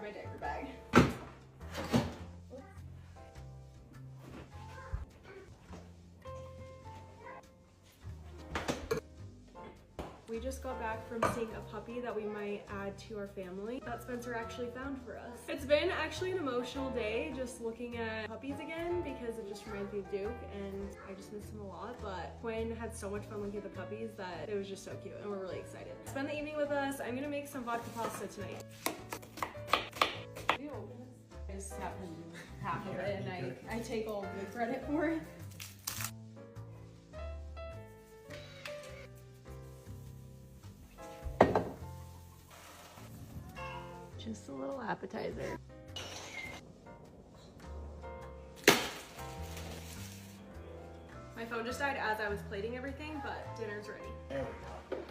grab my diaper bag. We just got back from seeing a puppy that we might add to our family that Spencer actually found for us. It's been actually an emotional day just looking at puppies again because it just reminds me of Duke and I just miss him a lot. But Quinn had so much fun looking at the puppies that it was just so cute and we're really excited. Spend the evening with us. I'm gonna make some vodka pasta tonight. Ew. I just happen to do half of it and I take all the credit for it. Just a little appetizer. My phone just died as I was plating everything, but dinner's ready. There we go.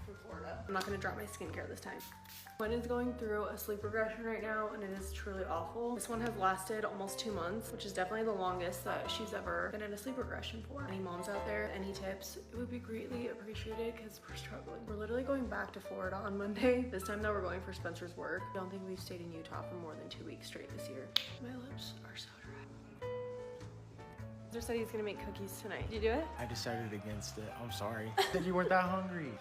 That's Florida. I'm not gonna drop my skincare this time. Quinn is going through a sleep regression right now and it is truly awful. This one has lasted almost 2 months, which is definitely the longest that she's ever been in a sleep regression for. Any moms out there, any tips, it would be greatly appreciated because we're struggling. We're literally going back to Florida on Monday. This time though, we're going for Spencer's work. I don't think we've stayed in Utah for more than 2 weeks straight this year. My lips are so dry. Spencer said he's gonna make cookies tonight. Did you do it? I decided against it. I'm sorry. Said you weren't that hungry.